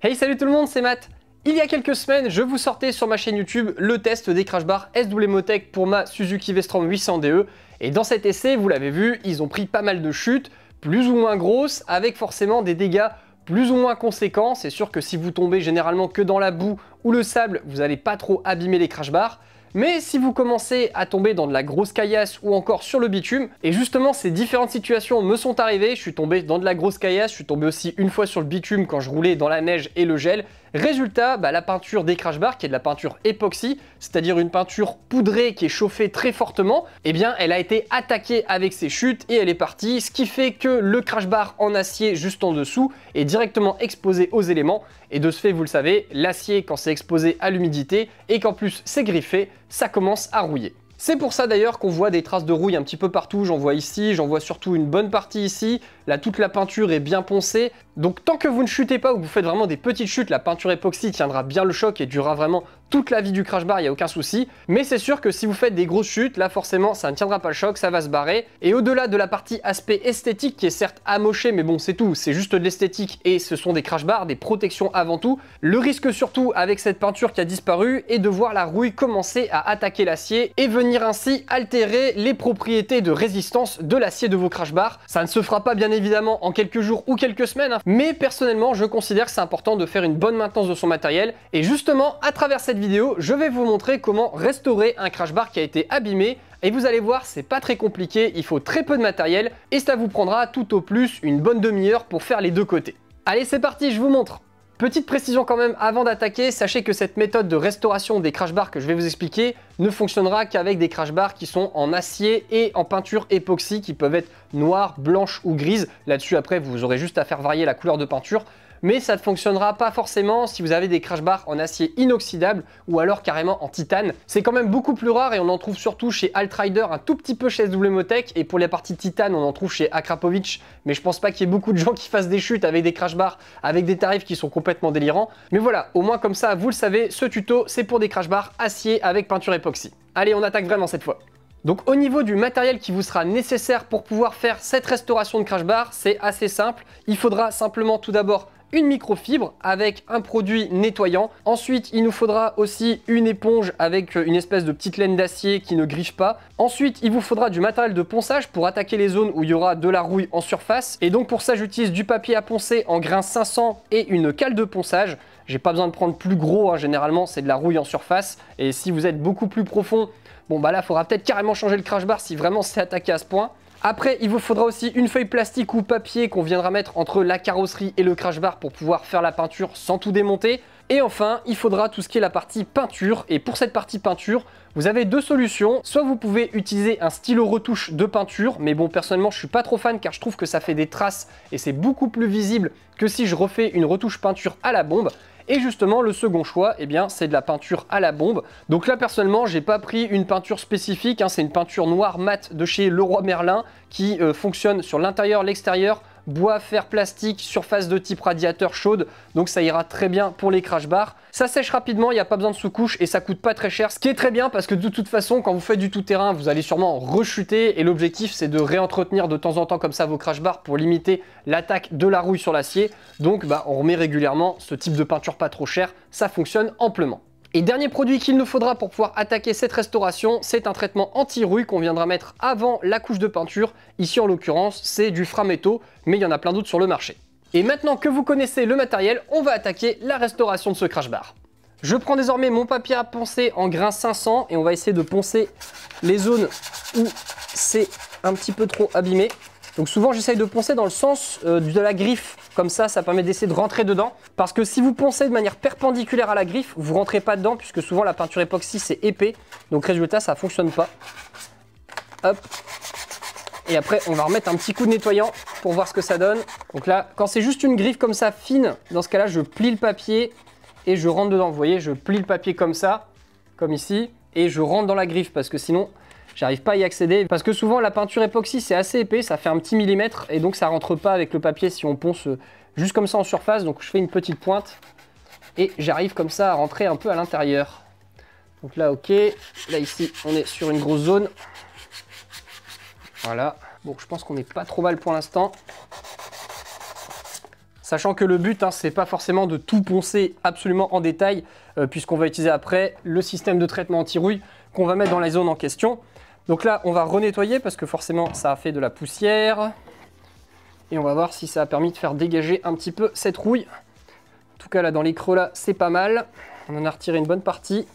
Hey, salut tout le monde, c'est Matt. Il y a quelques semaines, je vous sortais sur ma chaîne YouTube le test des crash bars SW-Motec pour ma Suzuki V-Strom 800DE. Et dans cet essai, vous l'avez vu, ils ont pris pas mal de chutes, plus ou moins grosses, avec forcément des dégâts plus ou moins conséquents. C'est sûr que si vous tombez généralement que dans la boue ou le sable, vous n'allez pas trop abîmer les crash bars. Mais si vous commencez à tomber dans de la grosse caillasse ou encore sur le bitume, et justement ces différentes situations me sont arrivées, je suis tombé dans de la grosse caillasse, je suis tombé aussi une fois sur le bitume quand je roulais dans la neige et le gel. Résultat, la peinture des crash bars, qui est de la peinture époxy, c'est-à-dire une peinture poudrée qui est chauffée très fortement, eh bien elle a été attaquée avec ses chutes et elle est partie, ce qui fait que le crash bar en acier juste en dessous est directement exposé aux éléments. Et de ce fait, vous le savez, l'acier, quand c'est exposé à l'humidité et qu'en plus c'est griffé, ça commence à rouiller. C'est pour ça d'ailleurs qu'on voit des traces de rouille un petit peu partout, j'en vois ici, j'en vois surtout une bonne partie ici. Là, toute la peinture est bien poncée. Donc tant que vous ne chutez pas ou que vous faites vraiment des petites chutes, la peinture époxy tiendra bien le choc et durera vraiment toute la vie du crash bar, il n'y a aucun souci. Mais c'est sûr que si vous faites des grosses chutes, là forcément ça ne tiendra pas le choc, ça va se barrer. Et au-delà de la partie aspect esthétique qui est certes amoché, mais bon c'est tout, c'est juste de l'esthétique et ce sont des crash bars, des protections avant tout. Le risque surtout avec cette peinture qui a disparu est de voir la rouille commencer à attaquer l'acier et venir ainsi altérer les propriétés de résistance de l'acier de vos crash bars. Ça ne se fera pas bien évidemment en quelques jours ou quelques semaines, mais personnellement je considère que c'est important de faire une bonne maintenance de son matériel. Et justement à travers cette vidéo, je vais vous montrer comment restaurer un crash bar qui a été abîmé. Et vous allez voir, c'est pas très compliqué, il faut très peu de matériel et ça vous prendra tout au plus une bonne demi-heure pour faire les deux côtés. Allez, c'est parti, je vous montre. Petite précision quand même avant d'attaquer, sachez que cette méthode de restauration des crash bars que je vais vous expliquer ne fonctionnera qu'avec des crash bars qui sont en acier et en peinture époxy qui peuvent être noires, blanches ou grises. Là-dessus après vous aurez juste à faire varier la couleur de peinture. Mais ça ne fonctionnera pas forcément si vous avez des crash bars en acier inoxydable ou alors carrément en titane. C'est quand même beaucoup plus rare et on en trouve surtout chez Altrider, un tout petit peu chez SW-Motec, et pour les parties titane on en trouve chez Akrapovic, mais je pense pas qu'il y ait beaucoup de gens qui fassent des chutes avec des crash bars avec des tarifs qui sont complètement délirants. Mais voilà, au moins comme ça vous le savez, ce tuto c'est pour des crash bars acier avec peinture époxy. Allez, on attaque vraiment cette fois. Donc au niveau du matériel qui vous sera nécessaire pour pouvoir faire cette restauration de crash bar, c'est assez simple. Il faudra simplement tout d'abord une microfibre avec un produit nettoyant. Ensuite, il nous faudra aussi une éponge avec une espèce de petite laine d'acier qui ne griffe pas. Ensuite, il vous faudra du matériel de ponçage pour attaquer les zones où il y aura de la rouille en surface. Et donc pour ça, j'utilise du papier à poncer en grain 500 et une cale de ponçage. J'ai pas besoin de prendre plus gros, hein. Généralement c'est de la rouille en surface. Et si vous êtes beaucoup plus profond, bon là, il faudra peut-être carrément changer le crash bar si vraiment c'est attaqué à ce point. Après, il vous faudra aussi une feuille plastique ou papier qu'on viendra mettre entre la carrosserie et le crash bar pour pouvoir faire la peinture sans tout démonter. Et enfin, il faudra tout ce qui est la partie peinture. Et pour cette partie peinture, vous avez deux solutions. Soit vous pouvez utiliser un stylo retouche de peinture, mais bon, personnellement, je suis pas trop fan car je trouve que ça fait des traces et c'est beaucoup plus visible que si je refais une retouche peinture à la bombe. Et justement, le second choix, eh bien, c'est de la peinture à la bombe. Donc là, personnellement, j'ai pas pris une peinture spécifique, hein, c'est une peinture noire mat de chez Leroy Merlin qui fonctionne sur l'intérieur, l'extérieur, bois, fer, plastique, surface de type radiateur chaude. Donc ça ira très bien pour les crash bars. Ça sèche rapidement, il n'y a pas besoin de sous-couche et ça coûte pas très cher. Ce qui est très bien parce que de toute façon, quand vous faites du tout-terrain, vous allez sûrement rechuter et l'objectif c'est de réentretenir de temps en temps comme ça vos crash bars pour limiter l'attaque de la rouille sur l'acier. Donc on remet régulièrement ce type de peinture pas trop cher, ça fonctionne amplement. Et dernier produit qu'il nous faudra pour pouvoir attaquer cette restauration, c'est un traitement anti-rouille qu'on viendra mettre avant la couche de peinture. Ici en l'occurrence, c'est du Frametto, mais il y en a plein d'autres sur le marché. Et maintenant que vous connaissez le matériel, on va attaquer la restauration de ce crash bar. Je prends désormais mon papier à poncer en grain 500 et on va essayer de poncer les zones où c'est un petit peu trop abîmé. Donc souvent j'essaye de poncer dans le sens de la griffe, comme ça permet d'essayer de rentrer dedans. Parce que si vous poncez de manière perpendiculaire à la griffe, vous ne rentrez pas dedans puisque souvent la peinture époxy c'est épais. Donc résultat ça ne fonctionne pas. Hop. Et après on va remettre un petit coup de nettoyant pour voir ce que ça donne. Donc là quand c'est juste une griffe comme ça fine, dans ce cas là je plie le papier et je rentre dedans. Vous voyez, je plie le papier comme ça, comme ici, et je rentre dans la griffe parce que sinon j'arrive pas à y accéder. Parce que souvent la peinture époxy c'est assez épais, ça fait un petit millimètre et donc ça rentre pas avec le papier si on ponce juste comme ça en surface. Donc je fais une petite pointe et j'arrive comme ça à rentrer un peu à l'intérieur. Donc là ok, là ici on est sur une grosse zone. Voilà, bon je pense qu'on n'est pas trop mal pour l'instant. Sachant que le but, hein, c'est pas forcément de tout poncer absolument en détail, puisqu'on va utiliser après le système de traitement anti-rouille qu'on va mettre dans la zone en question. Donc là, on va renettoyer parce que forcément, ça a fait de la poussière. Et on va voir si ça a permis de faire dégager un petit peu cette rouille. En tout cas, là, dans les creux, là, c'est pas mal. On en a retiré une bonne partie.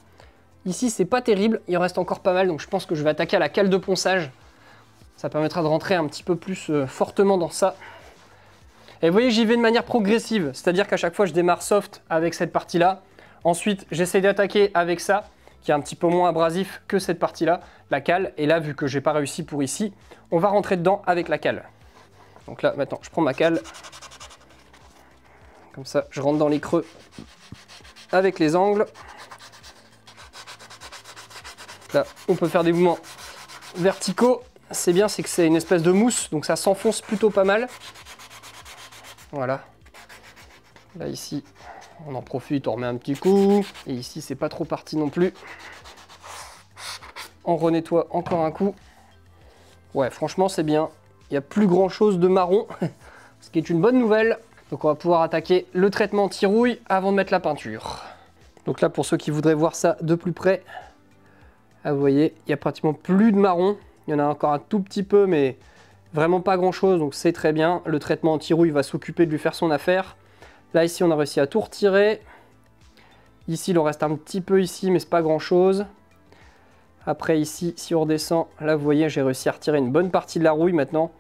Ici, c'est pas terrible. Il en reste encore pas mal, donc je pense que je vais attaquer à la cale de ponçage. Ça permettra de rentrer un petit peu plus fortement dans ça. Et vous voyez, j'y vais de manière progressive. C'est-à-dire qu'à chaque fois, je démarre soft avec cette partie-là. Ensuite, j'essaie d'attaquer avec ça, qui est un petit peu moins abrasif que cette partie-là, la cale. Et là, vu que j'ai pas réussi pour ici, on va rentrer dedans avec la cale. Donc là, maintenant, je prends ma cale. Comme ça, je rentre dans les creux avec les angles. Là, on peut faire des mouvements verticaux. C'est bien, c'est que c'est une espèce de mousse, donc ça s'enfonce plutôt pas mal. Voilà. Là, ici, on en profite, on remet un petit coup. Et ici, c'est pas trop parti non plus. On renettoie encore un coup. Ouais, franchement, c'est bien. Il n'y a plus grand chose de marron, ce qui est une bonne nouvelle. Donc on va pouvoir attaquer le traitement anti-rouille avant de mettre la peinture. Donc là, pour ceux qui voudraient voir ça de plus près, ah, vous voyez, il n'y a pratiquement plus de marron. Il y en a encore un tout petit peu, mais vraiment pas grand chose, donc c'est très bien. Le traitement anti-rouille va s'occuper de lui faire son affaire. Là, ici, on a réussi à tout retirer. Ici, il en reste un petit peu ici, mais c'est pas grand chose. Après ici, si on redescend, là vous voyez, j'ai réussi à retirer une bonne partie de la rouille maintenant.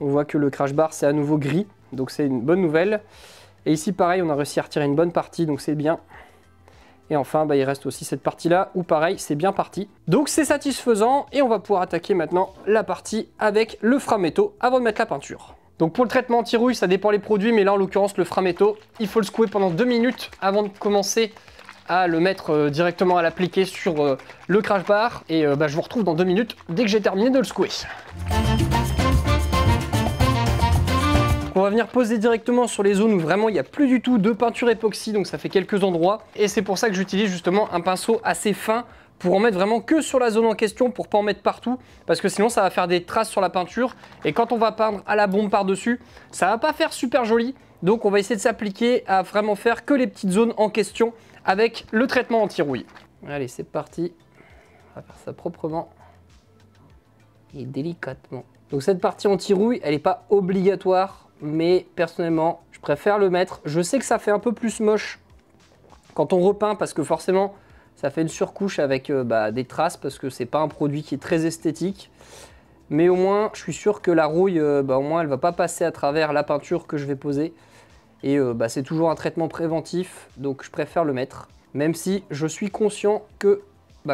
On voit que le crash bar c'est à nouveau gris, donc c'est une bonne nouvelle. Et ici pareil, on a réussi à retirer une bonne partie, donc c'est bien. Et enfin, il reste aussi cette partie-là, où pareil, c'est bien parti. Donc c'est satisfaisant, et on va pouvoir attaquer maintenant la partie avec le Frametto avant de mettre la peinture. Donc pour le traitement anti-rouille, ça dépend les produits, mais là en l'occurrence le Frametto, il faut le secouer pendant 2 minutes avant de commencer à le mettre directement à l'appliquer sur le crash bar. Et je vous retrouve dans 2 minutes dès que j'ai terminé de le secouer. On va venir poser directement sur les zones où vraiment il n'y a plus du tout de peinture époxy, donc ça fait quelques endroits. Et c'est pour ça que j'utilise justement un pinceau assez fin pour en mettre vraiment que sur la zone en question, pour pas en mettre partout, parce que sinon ça va faire des traces sur la peinture. Et quand on va peindre à la bombe par-dessus, ça va pas faire super joli. Donc on va essayer de s'appliquer à vraiment faire que les petites zones en question avec le traitement anti-rouille. Allez, c'est parti. On va faire ça proprement et délicatement. Donc cette partie anti-rouille, elle n'est pas obligatoire, mais personnellement, je préfère le mettre. Je sais que ça fait un peu plus moche quand on repeint, parce que forcément, ça fait une surcouche avec des traces, parce que c'est pas un produit qui est très esthétique. Mais au moins, je suis sûr que la rouille, au moins, elle va pas passer à travers la peinture que je vais poser. Et c'est toujours un traitement préventif, donc je préfère le mettre. Même si je suis conscient que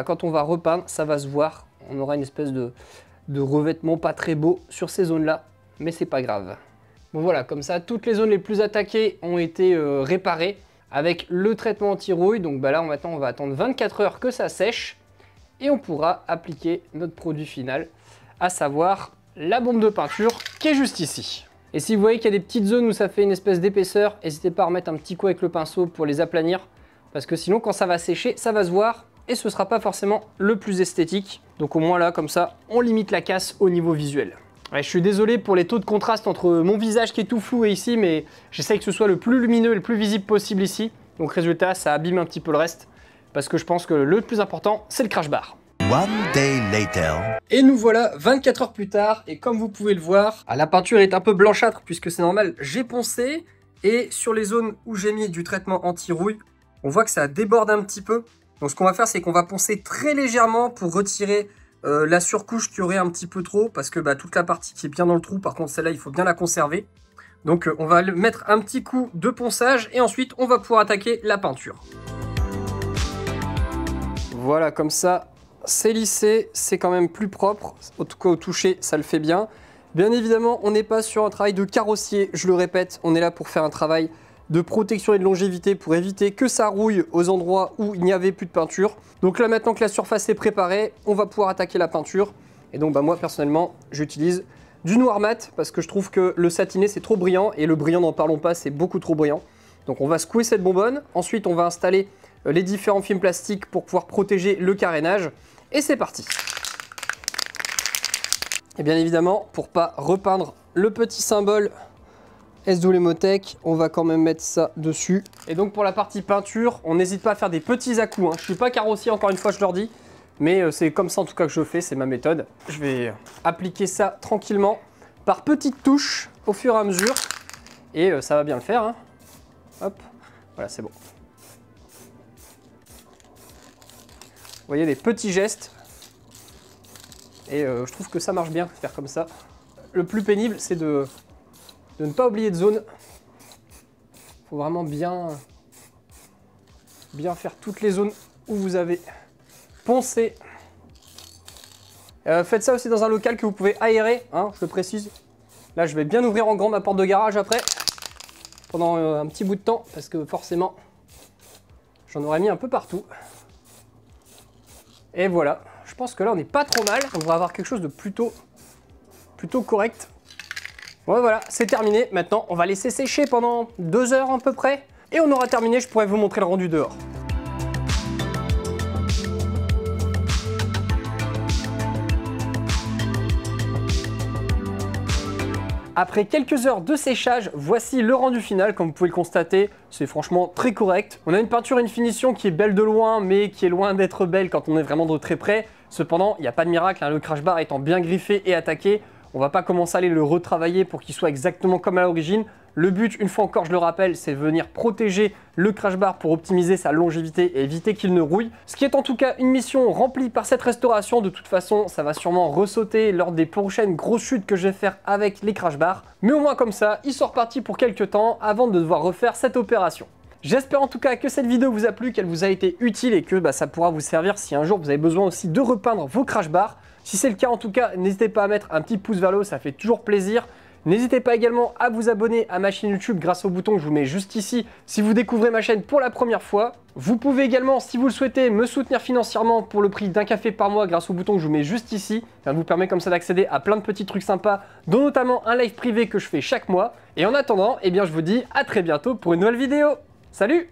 quand on va repeindre, ça va se voir. On aura une espèce de revêtement pas très beau sur ces zones-là, mais c'est pas grave. Bon voilà, comme ça, toutes les zones les plus attaquées ont été réparées avec le traitement anti-rouille. Donc là, maintenant, on va attendre 24 heures que ça sèche et on pourra appliquer notre produit final, à savoir la bombe de peinture qui est juste ici. Et si vous voyez qu'il y a des petites zones où ça fait une espèce d'épaisseur, n'hésitez pas à remettre un petit coup avec le pinceau pour les aplanir, parce que sinon quand ça va sécher, ça va se voir et ce ne sera pas forcément le plus esthétique. Donc au moins là, comme ça, on limite la casse au niveau visuel. Ouais, je suis désolé pour les taux de contraste entre mon visage qui est tout flou et ici, mais j'essaye que ce soit le plus lumineux et le plus visible possible ici. Donc résultat, ça abîme un petit peu le reste, parce que je pense que le plus important, c'est le crash bar. One day later. Et nous voilà 24 heures plus tard, et comme vous pouvez le voir, la peinture est un peu blanchâtre puisque c'est normal, j'ai poncé, et sur les zones où j'ai mis du traitement anti-rouille, on voit que ça déborde un petit peu. Donc ce qu'on va faire, c'est qu'on va poncer très légèrement pour retirer la surcouche qui aurait un petit peu trop, parce que toute la partie qui est bien dans le trou, par contre celle-là, il faut bien la conserver. Donc on va mettre un petit coup de ponçage, et ensuite on va pouvoir attaquer la peinture. Voilà, comme ça, c'est lissé, c'est quand même plus propre, en tout cas au toucher ça le fait bien. Bien évidemment on n'est pas sur un travail de carrossier, je le répète, on est là pour faire un travail de protection et de longévité pour éviter que ça rouille aux endroits où il n'y avait plus de peinture. Donc là maintenant que la surface est préparée, on va pouvoir attaquer la peinture. Et donc moi personnellement j'utilise du noir mat parce que je trouve que le satiné c'est trop brillant et le brillant n'en parlons pas, c'est beaucoup trop brillant. Donc on va secouer cette bonbonne, ensuite on va installer les différents films plastiques pour pouvoir protéger le carénage. Et c'est parti. Et bien évidemment, pour pas repeindre le petit symbole S-Double-Motec, on va quand même mettre ça dessus. Et donc pour la partie peinture, on n'hésite pas à faire des petits à-coups. Je suis pas carrossier, encore une fois je leur dis, mais c'est comme ça en tout cas que je fais, c'est ma méthode. Je vais appliquer ça tranquillement, par petites touches, au fur et à mesure, et ça va bien le faire. Hop, voilà, c'est bon. Vous voyez les petits gestes, et je trouve que ça marche bien de faire comme ça. Le plus pénible, c'est de ne pas oublier de zone. Il faut vraiment bien faire toutes les zones où vous avez poncé. Faites ça aussi dans un local que vous pouvez aérer, je le précise. Là, je vais bien ouvrir en grand ma porte de garage après, pendant un petit bout de temps, parce que forcément, j'en aurais mis un peu partout. Et voilà, je pense que là, on n'est pas trop mal. On devrait avoir quelque chose de plutôt correct. Ouais, voilà, c'est terminé. Maintenant, on va laisser sécher pendant 2 heures à peu près. Et on aura terminé, je pourrais vous montrer le rendu dehors. Après quelques heures de séchage, voici le rendu final. Comme vous pouvez le constater, c'est franchement très correct. On a une peinture et une finition qui est belle de loin, mais qui est loin d'être belle quand on est vraiment de très près. Cependant, il n'y a pas de miracle, le crash bar étant bien griffé et attaqué. On va pas commencer à aller le retravailler pour qu'il soit exactement comme à l'origine. Le but, une fois encore je le rappelle, c'est de venir protéger le crash bar pour optimiser sa longévité et éviter qu'il ne rouille. Ce qui est en tout cas une mission remplie par cette restauration. De toute façon, ça va sûrement ressauter lors des prochaines grosses chutes que je vais faire avec les crash bars. Mais au moins comme ça, ils sont repartis pour quelques temps avant de devoir refaire cette opération. J'espère en tout cas que cette vidéo vous a plu, qu'elle vous a été utile et que ça pourra vous servir si un jour vous avez besoin aussi de repeindre vos crash bars. Si c'est le cas en tout cas, n'hésitez pas à mettre un petit pouce vers le haut, ça fait toujours plaisir. N'hésitez pas également à vous abonner à ma chaîne YouTube grâce au bouton que je vous mets juste ici si vous découvrez ma chaîne pour la première fois. Vous pouvez également, si vous le souhaitez, me soutenir financièrement pour le prix d'un café par mois grâce au bouton que je vous mets juste ici. Ça vous permet comme ça d'accéder à plein de petits trucs sympas, dont notamment un live privé que je fais chaque mois. Et en attendant, je vous dis à très bientôt pour une nouvelle vidéo. Salut!